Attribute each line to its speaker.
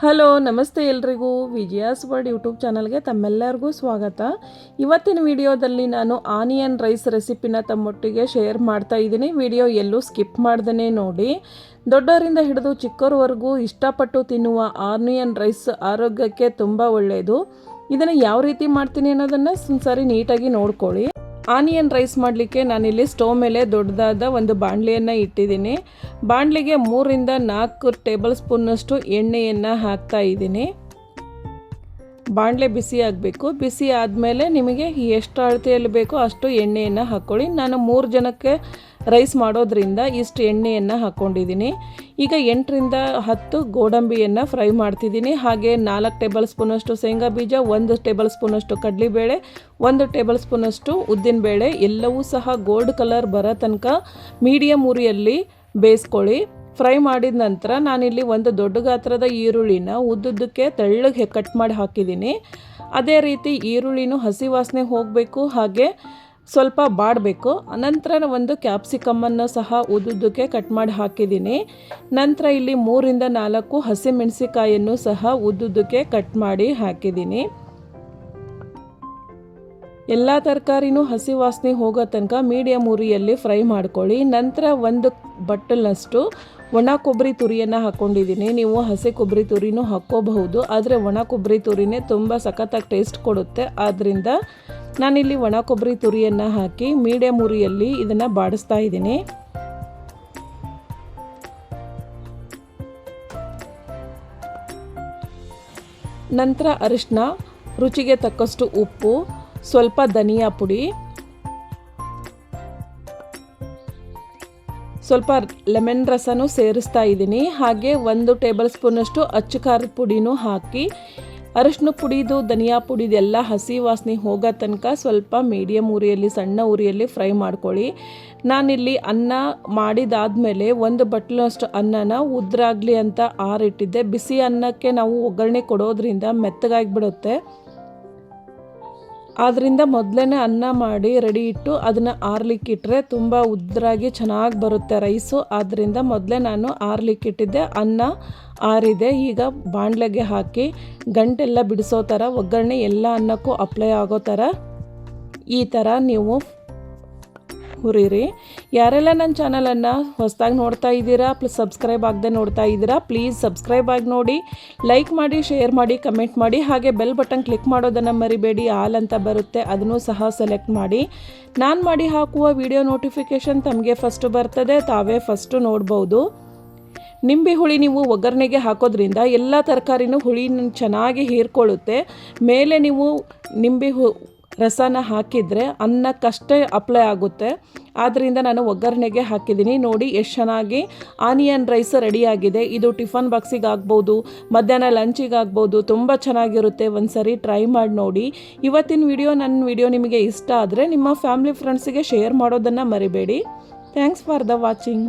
Speaker 1: Hello ನಮಸ್ತೆ ಎಲ್ರಿಗೂ ವಿಜಯಾಸ್ world YouTube ಚಾನಲ್ಗೆ ತಮ್ಮೆಲ್ಲರಿಗೂ ಸ್ವಾಗತ. ಇವತ್ತಿನ ವಿಡಿಯೋದಲ್ಲಿ ನಾನು ಆನಿಯನ್ ರೈಸ್ ರೆಸಿಪಿನ ತಮ್ಮೊಟ್ಟಿಗೆ ಶೇರ್ ಮಾಡ್ತಾ ಇದ್ದೀನಿ. ವಿಡಿಯೋ ಎಲ್ಲೂ ಸ್ಕಿಪ್ ಮಾಡ್ದೇ ನೋಡಿ. ದೊಡ್ಡವರಿಂದ ಹಿಡಿದು ಚಿಕ್ಕವರವರೆಗೂ ಇಷ್ಟಪಟ್ಟು ತಿನ್ನುವ ಆನಿಯನ್ ರೈಸ್ ಆರೋಗ್ಯಕ್ಕೆ ತುಂಬ ಒಳ್ಳೆಯದು. ಇದನ್ನು ಯಾವ ರೀತಿ ಮಾಡ್ತೀನಿ ಅನ್ನೋದನ್ನು ಒಂದ್ಸರಿ ನೀಟಾಗಿ ನೋಡ್ಕೊಳ್ಳಿ. ಆನಿಯನ್ ರೈಸ್ ಮಾಡಲಿಕ್ಕೆ ನಾನಿಲ್ಲಿ ಸ್ಟವ್ ಮೇಲೆ ದೊಡ್ಡದಾದ ಒಂದು ಬಾಣಲೆಯನ್ನು ಇಟ್ಟಿದ್ದೀನಿ. ಬಾಣಲೆಗೆ 3 ರಿಂದ 4 ಟೇಬಲ್ ಸ್ಪೂನ್ನಷ್ಟು ಎಣ್ಣೆಯನ್ನು ಹಾಕ್ತಾ ಇದ್ದೀನಿ. ಬಾಣಲೆ ಬಿಸಿ ಆಗಬೇಕು. ಬಿಸಿ ಆದಮೇಲೆ ನಿಮಗೆ ಎಷ್ಟು ಅಳತೆಯಲ್ಲಿ ಬೇಕೋ ಅಷ್ಟು ಎಣ್ಣೆಯನ್ನು ಹಾಕ್ಕೊಳ್ಳಿ. ನಾನು 3 ಜನಕ್ಕೆ ರೈಸ್ ಮಾಡೋದ್ರಿಂದ ಇಷ್ಟು ಎಣ್ಣೆಯನ್ನು ಹಾಕ್ಕೊಂಡಿದ್ದೀನಿ. ಈಗ 8 ರಿಂದ 10 ಗೋಡಂಬಿಯನ್ನು ಫ್ರೈ ಮಾಡ್ತಿದ್ದೀನಿ. ಹಾಗೆ 4 ಟೇಬಲ್ ಸ್ಪೂನಷ್ಟು ಶೇಂಗಾ ಬೀಜ, 1 ಟೇಬಲ್ ಸ್ಪೂನಷ್ಟು ಕಡಲೆಬೇಳೆ, 1 ಟೇಬಲ್ ಸ್ಪೂನಷ್ಟು ಉದ್ದಿನಬೇಳೆ ಎಲ್ಲವೂ ಸಹ ಗೋಲ್ಡ್ ಕಲರ್ ಬರೋ ತನಕ ಮೀಡಿಯಮ್ ಉರಿಯಲ್ಲಿ ಬೇಯಿಸ್ಕೊಳ್ಳಿ. ಫ್ರೈ ಮಾಡಿದ ನಂತರ ನಾನಿಲ್ಲಿ ಒಂದು ದೊಡ್ಡ ಗಾತ್ರದ ಈರುಳ್ಳಿನ ಉದ್ದುದ್ದಕ್ಕೆ ತೆಳ್ಳಗೆ ಕಟ್ ಮಾಡಿ ಹಾಕಿದ್ದೀನಿ. ಅದೇ ರೀತಿ ಈರುಳ್ಳಿನೂ ಹಸಿ ವಾಸನೆ ಹೋಗಬೇಕು, ಹಾಗೆ ಸ್ವಲ್ಪ ಬಾಡಬೇಕು. ನಂತರ ಒಂದು ಕ್ಯಾಪ್ಸಿಕಮ್ಮನ್ನು ಸಹ ಉದ್ದುದ್ದಕ್ಕೆ ಕಟ್ ಮಾಡಿ ಹಾಕಿದ್ದೀನಿ. ನಂತರ ಇಲ್ಲಿ 3 ರಿಂದ 4 ಹಸಿಮೆಣಸಿಕಾಯನ್ನು ಸಹ ಉದ್ದುದ್ದಕ್ಕೆ ಕಟ್ ಮಾಡಿ ಹಾಕಿದ್ದೀನಿ. ಎಲ್ಲ ತರಕಾರಿನೂ ಹಸಿ ವಾಸನೆ ಹೋಗೋ ತನಕ ಮೀಡಿಯಮ್ ಉರಿಯಲ್ಲಿ ಫ್ರೈ ಮಾಡ್ಕೊಳ್ಳಿ. ನಂತರ 1 ಬಟ್ಟಲಷ್ಟು ಒಣ ಕೊಬ್ಬರಿ ತುರಿಯನ್ನು ಹಾಕ್ಕೊಂಡಿದ್ದೀನಿ. ನೀವು ಹಸಿ ಕೊಬ್ಬರಿ ತುರಿನೂ ಹಾಕ್ಕೋಬಹುದು, ಆದರೆ ಒಣ ಕೊಬ್ಬರಿ ತುರಿನೇ ತುಂಬ ಸಖತ್ತಾಗಿ ಟೇಸ್ಟ್ ಕೊಡುತ್ತೆ. ಆದ್ದರಿಂದ ನಾನಿಲ್ಲಿ ಒಣ ಕೊಬ್ಬರಿ ತುರಿಯನ್ನು ಹಾಕಿ ಮೀಡಿಯಮ್ ಉರಿಯಲ್ಲಿ ಇದನ್ನು ಬಾಡಿಸ್ತಾ ಇದ್ದೀನಿ. ನಂತರ ಅರಿಶಿನ, ರುಚಿಗೆ ತಕ್ಕಷ್ಟು ಉಪ್ಪು, ಸ್ವಲ್ಪ ಧನಿಯಾ ಪುಡಿ, ಸ್ವಲ್ಪ ಲೆಮನ್ ರಸನೂ ಸೇರಿಸ್ತಾ ಇದ್ದೀನಿ. ಹಾಗೆ 1 ಟೇಬಲ್ ಸ್ಪೂನಷ್ಟು ಅಚ್ಚ ಖಾರದ ಪುಡಿನೂ ಹಾಕಿ ಅರಿಶಿನ ಪುಡಿದು ಧನಿಯಾ ಪುಡಿದೆಲ್ಲ ಹಸಿ ವಾಸನೆ ಹೋಗೋ ತನಕ ಸ್ವಲ್ಪ ಮೀಡಿಯಮ್ ಉರಿಯಲ್ಲಿ ಸಣ್ಣ ಉರಿಯಲ್ಲಿ ಫ್ರೈ ಮಾಡ್ಕೊಳ್ಳಿ. ನಾನಿಲ್ಲಿ ಅನ್ನ ಮಾಡಿದಾದಮೇಲೆ 1 ಬಟ್ಲಷ್ಟು ಅನ್ನನ ಉದ್ರಾಗಲಿ ಅಂತ ಆರಿಟ್ಟಿದ್ದೆ. ಬಿಸಿ ಅನ್ನಕ್ಕೆ ನಾವು ಒಗ್ಗರಣೆ ಕೊಡೋದ್ರಿಂದ ಮೆತ್ತಗಾಗಿಬಿಡುತ್ತೆ. ಆದ್ದರಿಂದ ಮೊದಲೇ ಅನ್ನ ಮಾಡಿ ರೆಡಿ ಇಟ್ಟು ಅದನ್ನು ಆರ್ಲಿಕ್ಕಿಟ್ರೆ ತುಂಬ ಉದ್ರಾಗಿ ಚೆನ್ನಾಗಿ ಬರುತ್ತೆ ರೈಸು. ಆದ್ದರಿಂದ ಮೊದಲೇ ನಾನು ಆರ್ಲಿಕ್ಕಿಟ್ಟಿದ್ದೆ. ಅನ್ನ ಆರಿದೆ. ಈಗ ಬಾಣಲೆಗೆ ಹಾಕಿ ಗಂಟೆಲ್ಲ ಬಿಡಿಸೋ ಥರ ಒಗ್ಗರಣೆ ಎಲ್ಲ ಅನ್ನಕ್ಕೂ ಅಪ್ಲೈ ಆಗೋ ಥರ ಈ ಥರ ನೀವು ಹುರಿರಿ. ಯಾರೆಲ್ಲ ನನ್ನ ಚಾನಲನ್ನು ಹೊಸದಾಗಿ ನೋಡ್ತಾ ಇದ್ದೀರಾ, ಪ್ಲಸ್ ಸಬ್ಸ್ಕ್ರೈಬ್ ಆಗದೆ ನೋಡ್ತಾ ಇದ್ದೀರಾ, ಪ್ಲೀಸ್ ಸಬ್ಸ್ಕ್ರೈಬ್ ಆಗಿ ನೋಡಿ, ಲೈಕ್ ಮಾಡಿ, ಶೇರ್ ಮಾಡಿ, ಕಮೆಂಟ್ ಮಾಡಿ. ಹಾಗೆ ಬೆಲ್ ಬಟನ್ ಕ್ಲಿಕ್ ಮಾಡೋದನ್ನು ಮರಿಬೇಡಿ. ಆಲ್ ಅಂತ ಬರುತ್ತೆ, ಅದನ್ನು ಸಹ ಸೆಲೆಕ್ಟ್ ಮಾಡಿ. ನಾನು ಮಾಡಿ ಹಾಕುವ ವಿಡಿಯೋ ನೋಟಿಫಿಕೇಷನ್ ತಮಗೆ ಫಸ್ಟು ಬರ್ತದೆ, ತಾವೇ ಫಸ್ಟು ನೋಡ್ಬೋದು. ನಿಂಬೆ ಹುಳಿ ನೀವು ಒಗ್ಗರಣೆಗೆ ಹಾಕೋದ್ರಿಂದ ಎಲ್ಲ ತರಕಾರಿನೂ ಹುಳಿ ಚೆನ್ನಾಗಿ ಹೀರ್ಕೊಳ್ಳುತ್ತೆ. ಮೇಲೆ ನೀವು ನಿಂಬೆ ರಸನ ಹಾಕಿದರೆ ಅನ್ನಕ್ಕಷ್ಟೇ ಅಪ್ಲೈ ಆಗುತ್ತೆ. ಆದ್ದರಿಂದ ನಾನು ಒಗ್ಗರಣೆಗೆ ಹಾಕಿದ್ದೀನಿ. ನೋಡಿ ಎಷ್ಟು ಚೆನ್ನಾಗಿ ಆನಿಯನ್ ರೈಸ್ ರೆಡಿಯಾಗಿದೆ. ಇದು ಟಿಫನ್ ಬಾಕ್ಸಿಗೆ ಆಗ್ಬೋದು, ಮಧ್ಯಾಹ್ನ ಲಂಚಿಗೆ ಆಗ್ಬೋದು. ತುಂಬ ಚೆನ್ನಾಗಿರುತ್ತೆ. ಒಂದು ಸರಿ ಟ್ರೈ ಮಾಡಿ ನೋಡಿ. ಇವತ್ತಿನ ನನ್ನ ವಿಡಿಯೋ ನಿಮಗೆ ಇಷ್ಟ ಆದರೆ ನಿಮ್ಮ ಫ್ಯಾಮಿಲಿ ಫ್ರೆಂಡ್ಸಿಗೆ ಶೇರ್ ಮಾಡೋದನ್ನು ಮರಿಬೇಡಿ. Thanks for the watching.